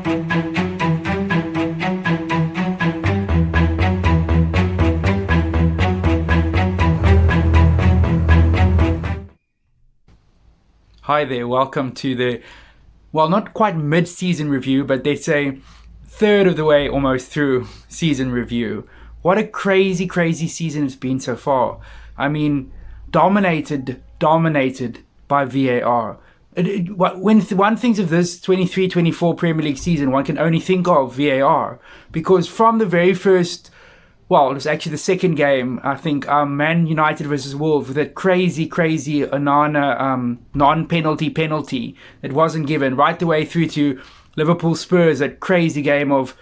Hi there, welcome to the, well, not quite mid-season review, but they say third of the way almost through season review. What a crazy, crazy season it's been so far. I mean, dominated by VAR. When one thinks of this 23-24 Premier League season, one can only think of VAR, because from the very first, well, it was actually the second game, I think, Man United versus Wolves, with that crazy Onana non-penalty penalty that wasn't given, right the way through to Liverpool Spurs, that crazy game of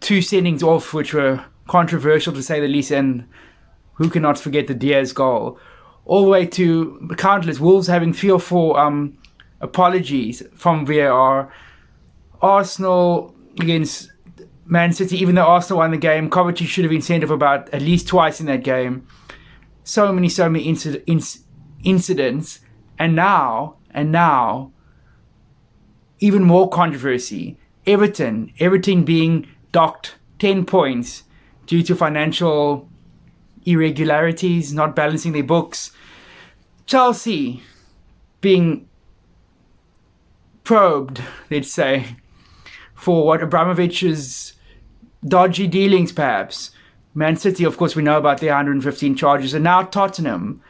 two sendings off, which were controversial to say the least, and who cannot forget the Diaz goal, all the way to countless Wolves having 3 or 4 apologies from VAR. Arsenal against Man City, even though Arsenal won the game, Kovacic should have been sent off about at least twice in that game. So many incidents, and now, even more controversy. Everton being docked 10 points due to financial irregularities, not balancing their books. Chelsea being probed, let's say, for what Abramovich's dodgy dealings, perhaps. Man City, of course, we know about their 115 charges, and now Tottenham,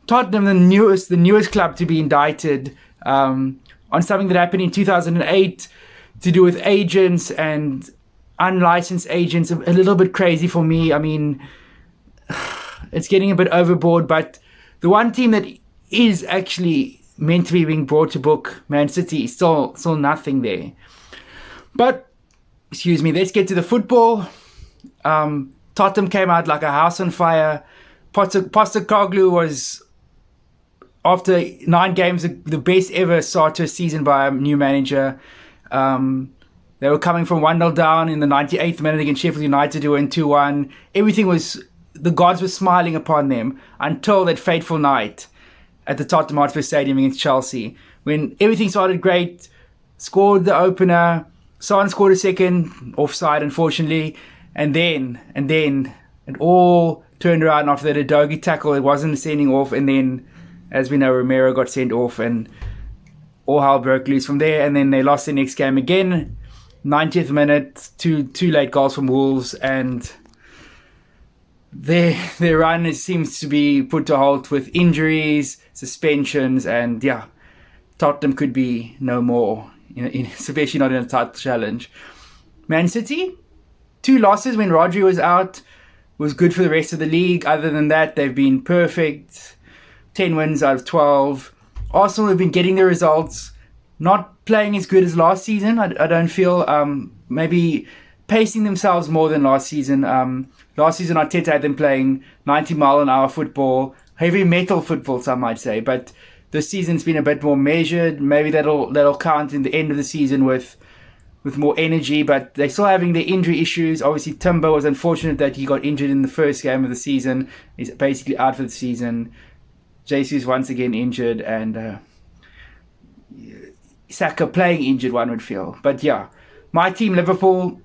the newest club to be indicted on something that happened in 2008 to do with agents and unlicensed agents. A little bit crazy for me. I mean, it's getting a bit overboard. But the one team that is actually meant to be being brought to book, Man City, still nothing there. But excuse me, let's get to the football. Tottenham came out like a house on fire. Postecoglou was, after 9 games, the best ever start to a season by a new manager. They were coming from 1-0 down in the 98th minute against Sheffield United to win 2-1. The gods were smiling upon them until that fateful night at the Tottenham Hotspur Stadium against Chelsea, when everything started great. Scored the opener. Son scored a second, offside unfortunately, and then it all turned around after the Udogie tackle. It wasn't sending off, and then, as we know, Romero got sent off, and all hell broke loose from there. And then they lost the next game again, 90th minute, two late goals from Wolves, and their run seems to be put to halt with injuries, suspensions, and yeah, Tottenham could be no more. Especially not in a title challenge. Man City, 2 losses when Rodri was out, was good for the rest of the league. Other than that, they've been perfect. 10 wins out of 12. Arsenal have been getting the results, not playing as good as last season. I don't feel, maybe pacing themselves more than last season. Last season, Arteta had them playing 90-mile-an-hour football, heavy metal football, some might say, but this season's been a bit more measured. Maybe that'll count in the end of the season with more energy, but they're still having their injury issues. Obviously, Timber was unfortunate that he got injured in the first game of the season. He's basically out for the season. Jesus once again injured, and Saka playing injured, one would feel. But yeah, my team, Liverpool,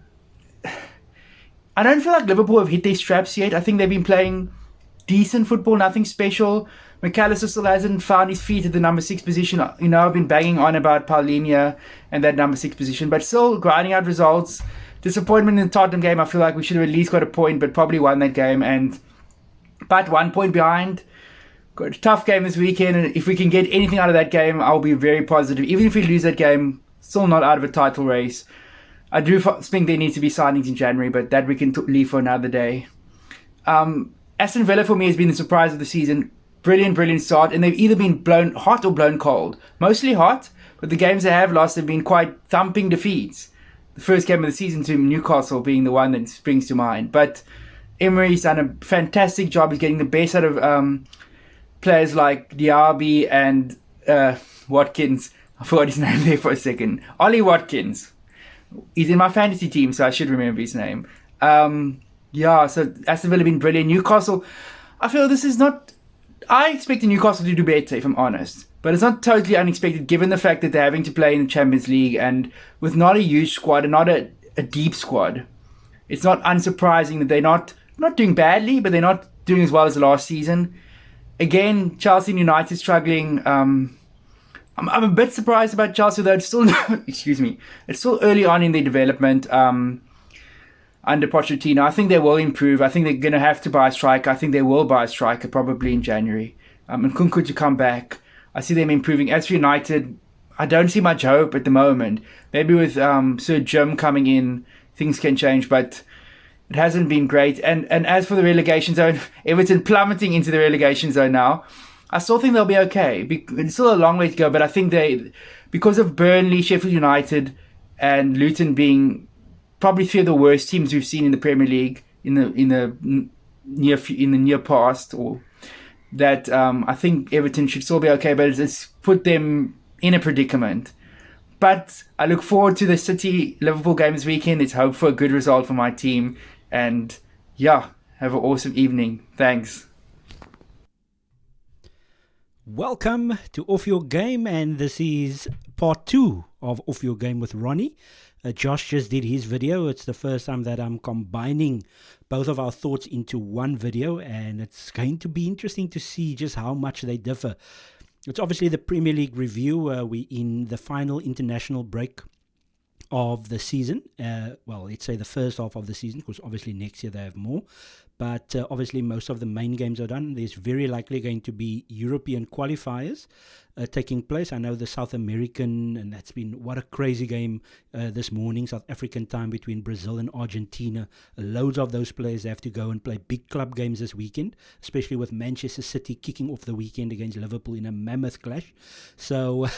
I don't feel like Liverpool have hit their straps yet. I think they've been playing decent football, nothing special. McAllister still hasn't found his feet at the number 6 position. I've been banging on about Paulinho and that number 6 position, but still grinding out results. Disappointment in the Tottenham game. I feel like we should have at least got a point, but probably won that game. But 1 point behind. Got a tough game this weekend, and if we can get anything out of that game, I'll be very positive. Even if we lose that game, still not out of a title race. I do think there needs to be signings in January, but that we can leave for another day. Aston Villa for me has been the surprise of the season. Brilliant start, and they've either been blown hot or blown cold. Mostly hot, but the games they have lost have been quite thumping defeats. The first game of the season to Newcastle being the one that springs to mind. But Emery's done a fantastic job. He's getting the best out of players like Diaby and Watkins. I forgot his name there for a second. Ollie Watkins. He's in my fantasy team, so I should remember his name. So Aston Villa have been brilliant. Newcastle, I feel this is not... I expected Newcastle to do better, if I'm honest. But it's not totally unexpected given the fact that they're having to play in the Champions League and with not a huge squad and not a deep squad. It's not unsurprising that they're not doing badly, but they're not doing as well as last season. Again, Chelsea and United struggling. I'm a bit surprised about Chelsea, though it's still excuse me, it's still early on in their development under Pochettino. I think they will improve. I think they're going to have to buy a striker. I think they will buy a striker probably in January. And Kunku to come back. I see them improving. As for United, I don't see much hope at the moment. Maybe with Sir Jim coming in, things can change, but it hasn't been great. And as for the relegation zone, Everton plummeting into the relegation zone now. I still think they'll be okay. It's still a long way to go, but I think because of Burnley, Sheffield United, and Luton being probably three of the worst teams we've seen in the Premier League in the near past, or that I think Everton should still be okay, but it's put them in a predicament. But I look forward to the City-Liverpool game this weekend. Let's hope for a good result for my team. And yeah, have an awesome evening. Thanks. Welcome to Off Your Game, and this is part 2 of Off Your Game with Roni. Josh just did his video. It's the first time that I'm combining both of our thoughts into one video, and it's going to be interesting to see just how much they differ. It's obviously the Premier League review. We're in the final international break of the season. Well, let's say the first half of the season, because obviously next year they have more. But obviously most of the main games are done. There's very likely going to be European qualifiers taking place. I know the South American, and that's been what a crazy game this morning, South African time, between Brazil and Argentina. Loads of those players have to go and play big club games this weekend, especially with Manchester City kicking off the weekend against Liverpool in a mammoth clash. So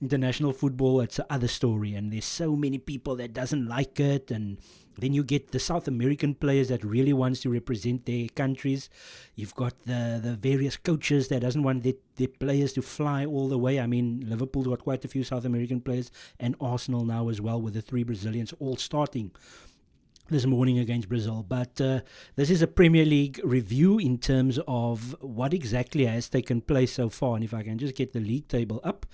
international football, it's another story, and there's so many people that doesn't like it, and then you get the South American players that really wants to represent their countries. You've got the various coaches that doesn't want their players to fly all the way. I mean, Liverpool's got quite a few South American players, and Arsenal now as well, with the 3 Brazilians all starting this morning against Brazil. But this is a Premier League review in terms of what exactly has taken place so far. And if I can just get the league table up,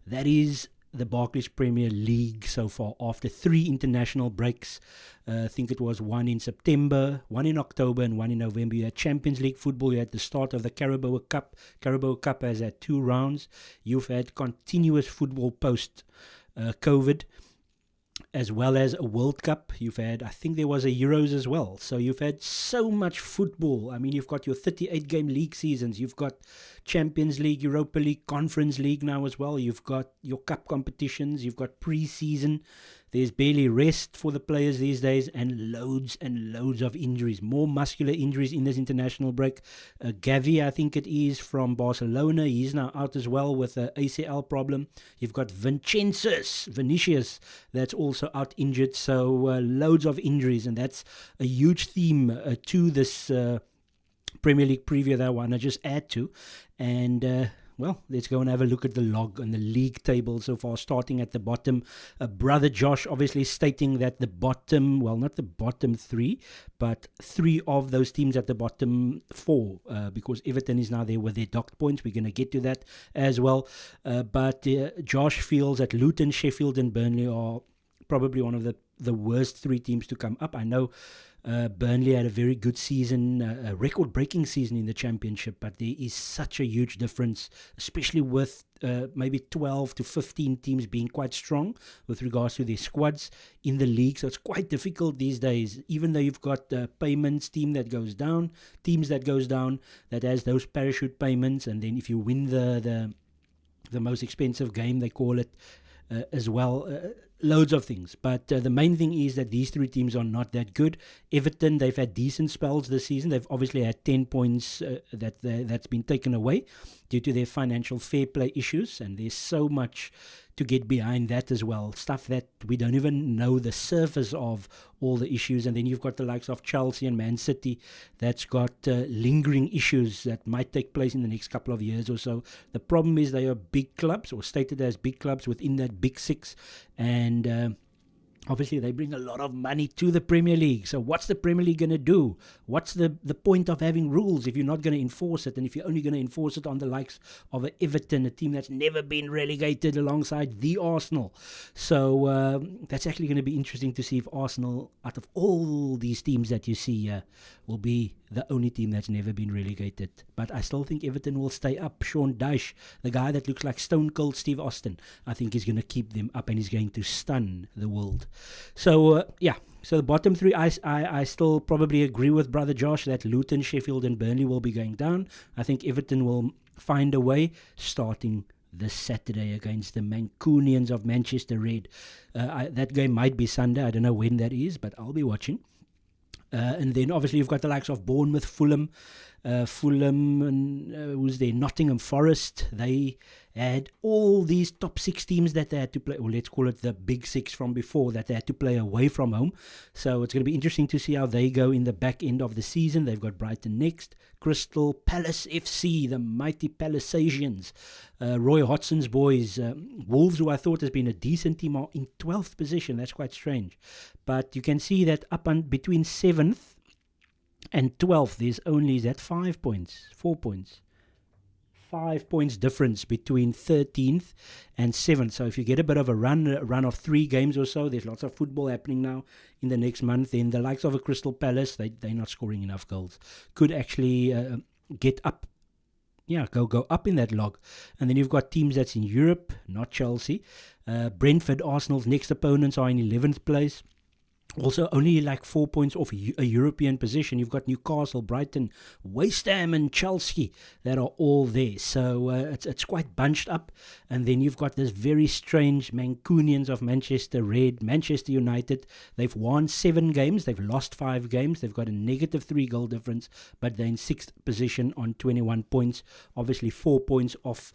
that is the Barclays Premier League so far after 3 international breaks. I think it was 1 in September, 1 in October, and 1 in November. You had Champions League football. You had the start of the Carabao Cup. Carabao Cup has had 2 rounds. You've had continuous football post COVID, as well as a World Cup. You've had, I think there was a Euros as well. So you've had so much football. I mean, you've got your 38-game league seasons. You've got Champions League, Europa League, Conference League now as well. You've got your cup competitions. You've got pre-season. There's barely rest for the players these days, and loads of injuries. More muscular injuries in this international break. Gavi, I think it is, from Barcelona. He's now out as well with an ACL problem. You've got Vinicius, that's also out injured. So loads of injuries, and that's a huge theme to this Premier League preview that I want to just add to. And well, let's go and have a look at the log on the league table so far, starting at the bottom. Brother Josh obviously stating that the bottom, well, not the bottom 3, but 3 of those teams at the bottom 4, because Everton is now there with their docked points. We're going to get to that as well. But Josh feels that Luton, Sheffield, and Burnley are probably one of the worst 3 teams to come up. I know Burnley had a very good season, a record-breaking season in the Championship, but there is such a huge difference, especially with maybe 12 to 15 teams being quite strong with regards to their squads in the league. So it's quite difficult these days, even though you've got payments, teams that goes down, that has those parachute payments, and then if you win the most expensive game, they call it, as well, loads of things. But the main thing is that these 3 teams are not that good. Everton, they've had decent spells this season. They've obviously had 10 points that's been taken away due to their financial fair play issues, and there's so much to get behind that as well. Stuff that we don't even know the surface of, all the issues. And then you've got the likes of Chelsea and Man City that's got lingering issues that might take place in the next couple of years or so. The problem is they are big clubs, or stated as big clubs within that big 6, and Obviously, they bring a lot of money to the Premier League. So what's the Premier League going to do? What's the point of having rules if you're not going to enforce it? And if you're only going to enforce it on the likes of a Everton, a team that's never been relegated alongside the Arsenal. So that's actually going to be interesting to see if Arsenal, out of all these teams that you see, will be the only team that's never been relegated. But I still think Everton will stay up. Sean Dyche, the guy that looks like Stone Cold Steve Austin, I think he's going to keep them up and he's going to stun the world. So, so the bottom three, I still probably agree with Brother Josh that Luton, Sheffield and Burnley will be going down. I think Everton will find a way starting this Saturday against the Mancunians of Manchester Red. That game might be Sunday. I don't know when that is, but I'll be watching. And then obviously you've got the likes of Bournemouth, Fulham, and who's there? Nottingham Forest. They had all these top 6 teams that they had to play, or let's call it the big 6 from before, that they had to play away from home. So it's going to be interesting to see how they go in the back end of the season. They've got Brighton next, Crystal Palace FC, the mighty Palaceasians, Roy Hodgson's boys, Wolves, who I thought has been a decent team, are in 12th position. That's quite strange. But you can see that up and between 7th and 12th, there's only, is that 5 points, 4 points? 5 points difference between 13th and 7th. So if you get a bit of a run of 3 games or so, there's lots of football happening now in the next month. Then the likes of a Crystal Palace, they're not scoring enough goals, could actually get up. Yeah, go up in that log. And then you've got teams that's in Europe, not Chelsea. Brentford, Arsenal's next opponents are in 11th place. Also, only like 4 points off a European position. You've got Newcastle, Brighton, West Ham and Chelsea that are all there. So it's quite bunched up. And then you've got this very strange Mancunians of Manchester Red, Manchester United. They've won 7 games. They've lost 5 games. They've got a negative 3 goal difference, but they're in 6th position on 21 points. Obviously 4 points off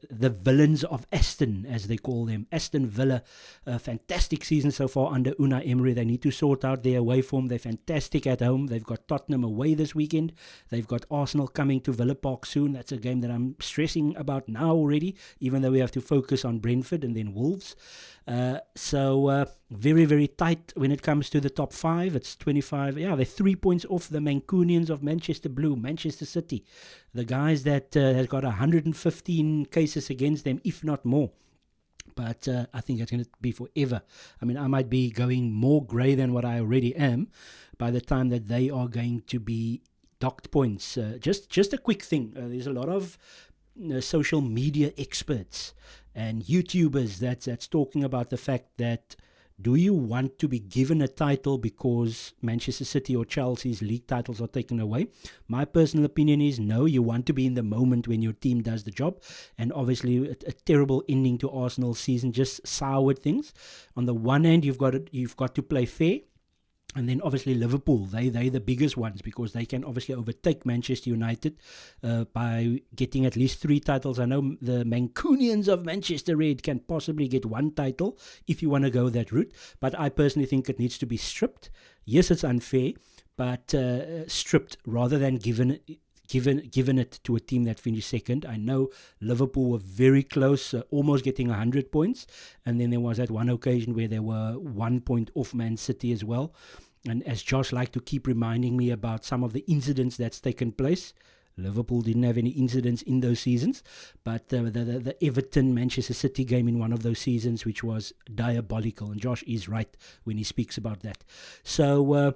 the villains of Aston, as they call them. Aston Villa, a fantastic season so far under Unai Emery. They need to sort out their away form. They're fantastic at home. They've got Tottenham away this weekend. They've got Arsenal coming to Villa Park soon. That's a game that I'm stressing about now already, even though we have to focus on Brentford and then Wolves. So very, very tight when it comes to the top 5. It's 25. Yeah, they're 3 points off the Mancunians of Manchester Blue, Manchester City. The guys that has got 115 cases against them, if not more. But I think it's going to be forever. I mean, I might be going more grey than what I already am by the time that they are going to be docked points. Just a quick thing. There's a lot of social media experts and YouTubers that's talking about the fact that, do you want to be given a title because Manchester City or Chelsea's league titles are taken away? My personal opinion is no, you want to be in the moment when your team does the job. And obviously a terrible ending to Arsenal's season just soured things. On the one hand, you've got to play fair. And then obviously Liverpool, they're the biggest ones because they can obviously overtake Manchester United by getting at least 3 titles. I know the Mancunians of Manchester Red can possibly get 1 title if you want to go that route. But I personally think it needs to be stripped. Yes, it's unfair, but stripped rather than given it to a team that finished second. I know Liverpool were very close, almost getting 100 points. And then there was that one occasion where they were 1 point off Man City as well. And as Josh liked to keep reminding me about some of the incidents that's taken place, Liverpool didn't have any incidents in those seasons, but the Everton Manchester City game in one of those seasons, which was diabolical. And Josh is right when he speaks about that. So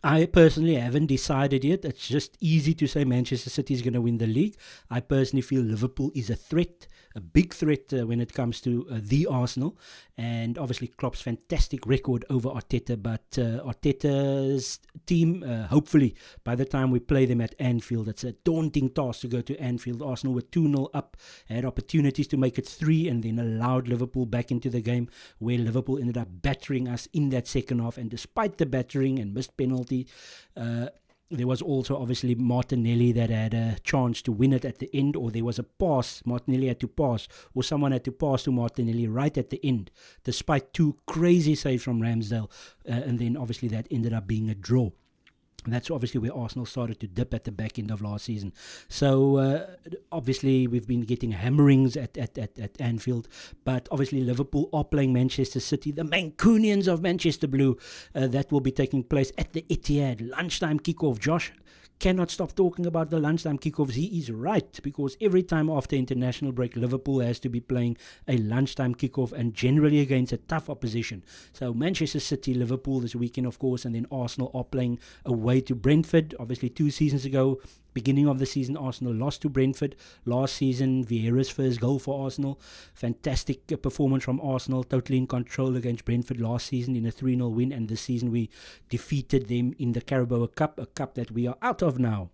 I personally haven't decided yet. It's just easy to say Manchester City is going to win the league. I personally feel Liverpool is a threat, a big threat when it comes to the Arsenal. And obviously Klopp's fantastic record over Arteta. But Arteta's team, hopefully, by the time we play them at Anfield, it's a daunting task to go to Anfield. Arsenal were 2-0 up, had opportunities to make it 3, and then allowed Liverpool back into the game, where Liverpool ended up battering us in that second half. And despite the battering and missed penalty, there was also obviously Martinelli that had a chance to win it at the end, or there was a pass Martinelli had to pass, or someone had to pass to Martinelli right at the end, despite 2 crazy saves from Ramsdale, and then obviously that ended up being a draw. And that's obviously where Arsenal started to dip at the back end of last season. So obviously we've been getting hammerings at Anfield, but obviously Liverpool are playing Manchester City, the Mancunians of Manchester Blue. That will be taking place at the Etihad. Lunchtime kickoff. Josh cannot stop talking about the lunchtime kickoffs. He is right, because every time after international break, Liverpool has to be playing a lunchtime kickoff, and generally against a tough opposition. So Manchester City, Liverpool this weekend, of course, and then Arsenal are playing away to Brentford. Obviously 2 seasons ago, beginning of the season, Arsenal lost to Brentford. Last season, Vieira's first goal for Arsenal. Fantastic performance from Arsenal, totally in control against Brentford last season in a 3-0 win. And this season we defeated them in the Carabao Cup, a cup that we are out of now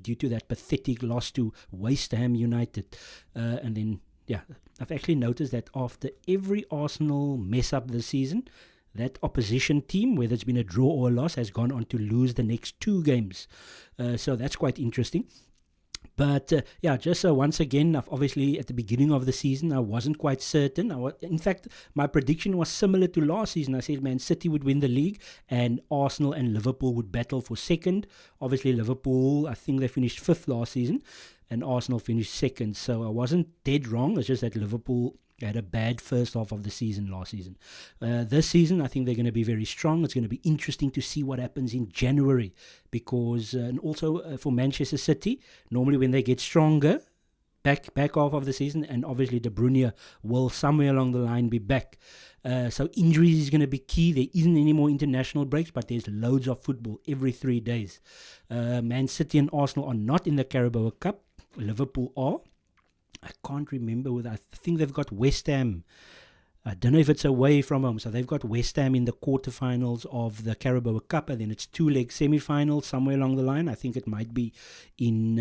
due to that pathetic loss to West Ham United. And then, yeah, I've actually noticed that after every Arsenal mess up this season, that opposition team, whether it's been a draw or a loss, has gone on to lose the next 2 games. So that's quite interesting. But yeah, just once again, obviously at the beginning of the season, I wasn't quite certain. In fact, my prediction was similar to last season. I said Man City would win the league and Arsenal and Liverpool would battle for second. Obviously, Liverpool, I think they finished 5th last season and Arsenal finished 2nd. So I wasn't dead wrong. It's just that Liverpool had a bad first half of the season last season. This season, I think they're going to be very strong. It's going to be interesting to see what happens in January, because, and also for Manchester City, normally when they get stronger, back half of the season, and obviously De Bruyne will somewhere along the line be back. So injuries is going to be key. There isn't any more international breaks, but there's loads of football every 3 days. Man City and Arsenal are not in the Carabao Cup. Liverpool are. I can't remember whether, I think they've got West Ham. I don't know if it's away from home. So they've got West Ham in the quarterfinals of the Carabao Cup, and then it's 2-leg semi-finals somewhere along the line. I think it might be in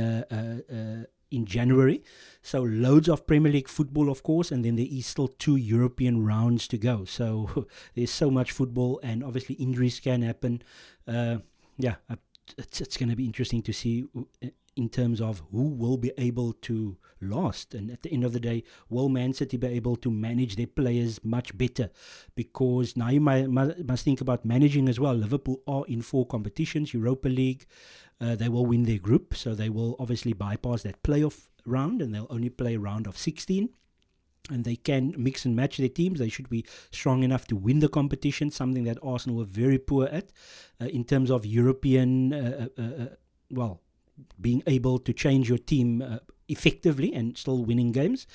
January. So loads of Premier League football, of course, and then there is still 2 European rounds to go. So there's so much football, and obviously injuries can happen. It's going to be interesting to see in terms of who will be able to last. And at the end of the day, will Man City be able to manage their players much better? Because now you must think about managing as well. Liverpool are in 4 competitions, Europa League. They will win their group, so they will obviously bypass that playoff round, and they'll only play a round of 16. And they can mix and match their teams. They should be strong enough to win the competition, something that Arsenal were very poor at in terms of European, being able to change your team effectively and still winning games.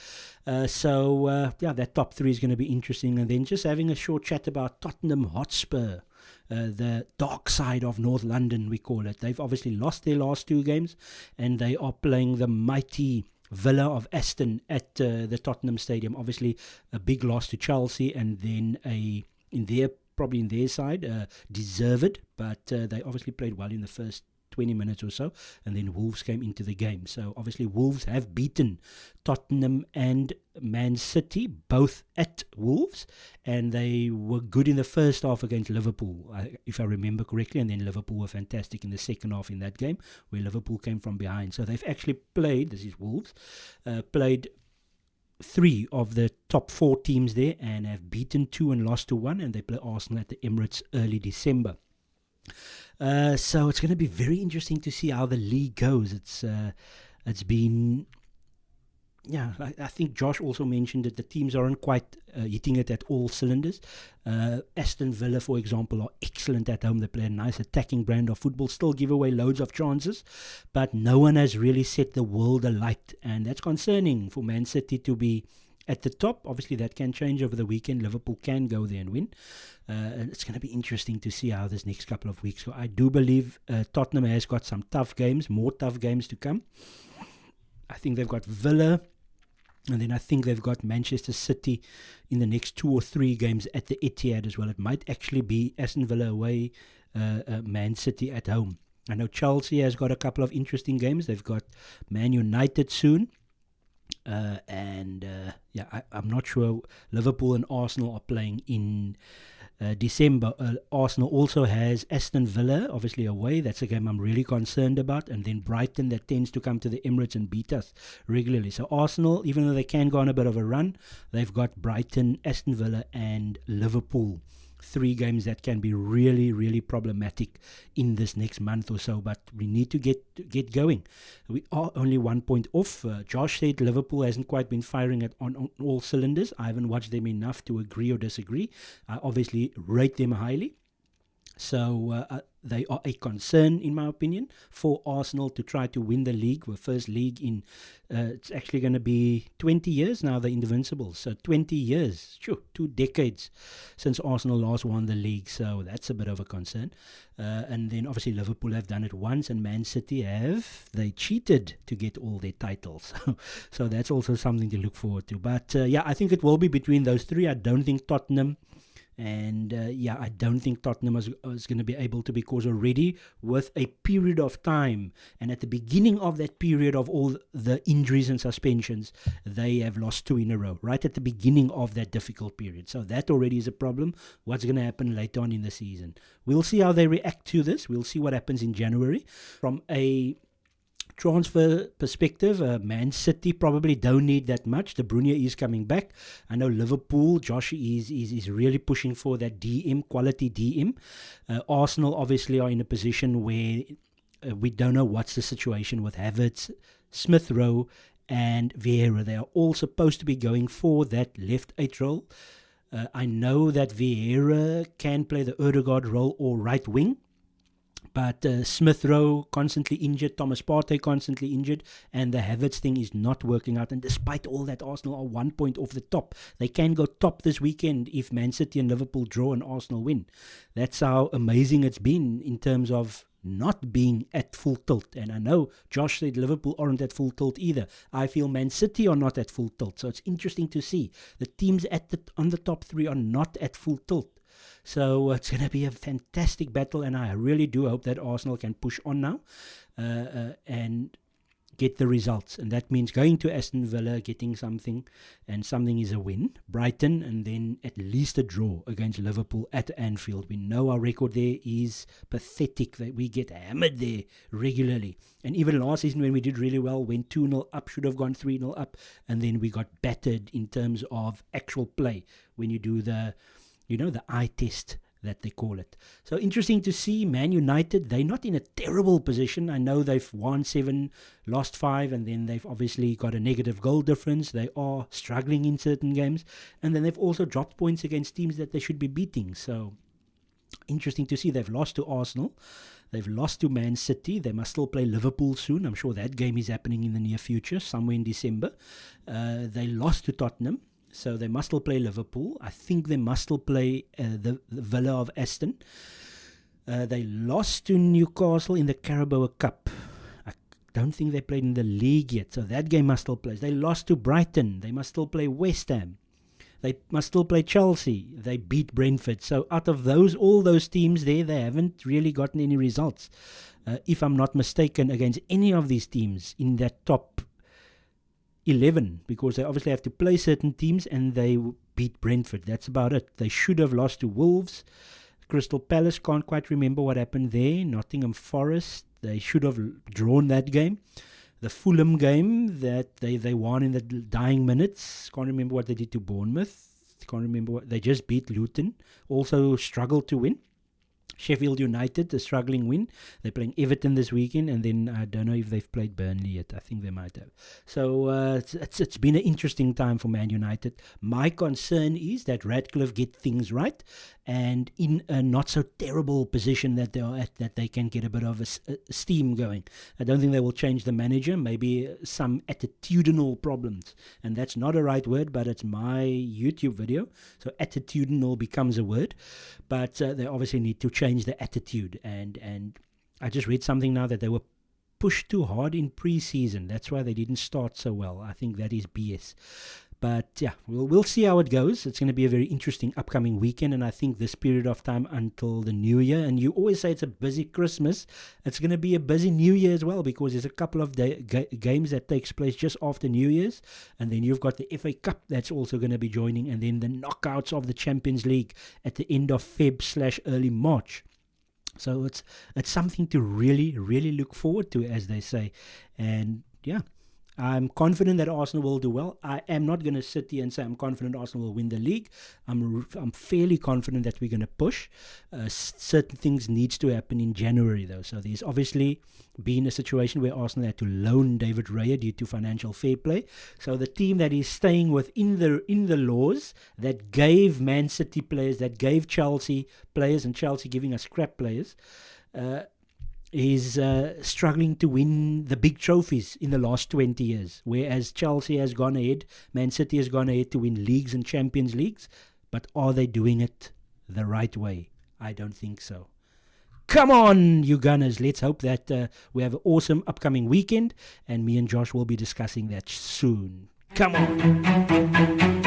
That top 3 is going to be interesting. And then just having a short chat about Tottenham Hotspur, the dark side of North London, we call it. They've obviously lost their last 2 games, and they are playing the mighty Villa of Aston at the Tottenham Stadium. Obviously, a big loss to Chelsea, and then probably in their side, deserved, but they obviously played well in the first 20 minutes or so, and then Wolves came into the game. So obviously Wolves have beaten Tottenham and Man City, both at Wolves, and they were good in the first half against Liverpool, if I remember correctly, and then Liverpool were fantastic in the second half in that game, where Liverpool came from behind. So they've actually played, this is Wolves, played 3 of the top 4 teams there, and have beaten 2 and lost to 1, and they play Arsenal at the Emirates early December. So it's going to be very interesting to see how the league goes. It's been, I think Josh also mentioned that the teams aren't quite hitting it at all cylinders. Aston Villa, for example, are excellent at home. They play a nice attacking brand of football, still give away loads of chances, but no one has really set the world alight, and that's concerning for Man City to be at the top. Obviously that can change over the weekend. Liverpool can go there and win, and it's going to be interesting to see how this next couple of weeks go. I do believe Tottenham has got some more tough games to come. I think they've got Villa, and then I think they've got Manchester City in the next 2 or 3 games at the Etihad as well. It might actually be Aston Villa away, Man City at home. I know Chelsea has got a couple of interesting games. They've got Man United soon. I'm not sure. Liverpool and Arsenal are playing in December. Arsenal also has Aston Villa, obviously away. That's a game I'm really concerned about. And then Brighton, that tends to come to the Emirates and beat us regularly. So Arsenal, even though they can go on a bit of a run, they've got Brighton, Aston Villa and Liverpool three games that can be really, really problematic in this next month or so. But we need to get going. We are only 1 point off. Josh said Liverpool hasn't quite been firing on all cylinders. I haven't watched them enough to agree or disagree. I obviously rate them highly. So they are a concern, in my opinion, for Arsenal to try to win the league. The first league in, it's actually going to be 20 years now, the Invincibles. So 20 years, 2 decades since Arsenal last won the league. So that's a bit of a concern. And then obviously Liverpool have done it once, and Man City they cheated to get all their titles. So that's also something to look forward to. But yeah, I think it will be between those three. I don't think Tottenham. And I don't think Tottenham is going to be able to, because already with a period of time, and at the beginning of that period of all the injuries and suspensions, they have lost 2 in a row, right at the beginning of that difficult period. So that already is a problem. What's going to happen later on in the season? We'll see how they react to this. We'll see what happens in January. From a transfer perspective, Man City probably don't need that much. De Bruyne is coming back. I know Liverpool, Josh is really pushing for that DM, quality DM. Arsenal obviously are in a position where we don't know what's the situation with Havertz, Smith Rowe, and Vieira. They are all supposed to be going for that left 8 role. I know that Vieira can play the Odegaard role or right wing. But Smith Rowe constantly injured, Thomas Partey constantly injured, and the Havertz thing is not working out. And despite all that, Arsenal are 1 point off the top. They can go top this weekend if Man City and Liverpool draw and Arsenal win. That's how amazing it's been in terms of not being at full tilt. And I know Josh said Liverpool aren't at full tilt either. I feel Man City are not at full tilt. So it's interesting to see the teams on the top 3 are not at full tilt. So it's going to be a fantastic battle, and I really do hope that Arsenal can push on now and get the results. And that means going to Aston Villa, getting something, and something is a win. Brighton, and then at least a draw against Liverpool at Anfield. We know our record there is pathetic, that we get hammered there regularly. And even last season when we did really well, went 2-0 up, should have gone 3-0 up, and then we got battered in terms of actual play when you do the eye test that they call it. So interesting to see Man United. They're not in a terrible position. I know they've won 7, lost 5, and then they've obviously got a negative goal difference. They are struggling in certain games. And then they've also dropped points against teams that they should be beating. So interesting to see. They've lost to Arsenal. They've lost to Man City. They must still play Liverpool soon. I'm sure that game is happening in the near future, somewhere in December. They lost to Tottenham. So they must still play Liverpool. I think they must still play the Villa of Aston. They lost to Newcastle in the Carabao Cup. I don't think they played in the league yet. So that game must still play. They lost to Brighton. They must still play West Ham. They must still play Chelsea. They beat Brentford. So out of all those teams there, they haven't really gotten any results. If I'm not mistaken, against any of these teams in that top 11, because they obviously have to play certain teams, and they beat Brentford. That's about it. They should have lost to Wolves. Crystal Palace, can't quite remember what happened there. Nottingham Forest, they should have drawn that game. The Fulham game that they won in the dying minutes, can't remember what they did to Bournemouth. Can't remember what they just beat Luton. Also struggled to win. Sheffield United, a struggling win. They're playing Everton this weekend, and then I don't know if they've played Burnley yet. I think they might have. So it's been an interesting time for Man United. My concern is that Radcliffe get things right, and in a not so terrible position that they are at, that they can get a bit of a steam going. I don't think they will change the manager. Maybe some attitudinal problems, and that's not a right word, but it's my YouTube video. So attitudinal becomes a word, but they obviously need to change the attitude, and I just read something now that they were pushed too hard in pre-season. That's why they didn't start so well. I think that is BS. But yeah, we'll see how it goes. It's going to be a very interesting upcoming weekend, and I think this period of time until the New Year, and you always say it's a busy Christmas, it's going to be a busy New Year as well, because there's a couple of games that takes place just after New Year's, and then you've got the FA Cup that's also going to be joining, and then the knockouts of the Champions League at the end of Feb/early March. So it's something to really, really look forward to, as they say. And yeah, I'm confident that Arsenal will do well. I am not going to sit here and say I'm confident Arsenal will win the league. I'm fairly confident that we're going to push. Certain things needs to happen in January, though. So there's obviously been a situation where Arsenal had to loan David Raya due to financial fair play. So the team that is staying within the laws that gave Man City players, that gave Chelsea players, and Chelsea giving us crap players, is struggling to win the big trophies in the last 20 years. Whereas Chelsea has gone ahead, Man City has gone ahead to win leagues and Champions Leagues. But are they doing it the right way? I don't think so. Come on, you Gunners. Let's hope that we have an awesome upcoming weekend, and me and Josh will be discussing that soon. Come on.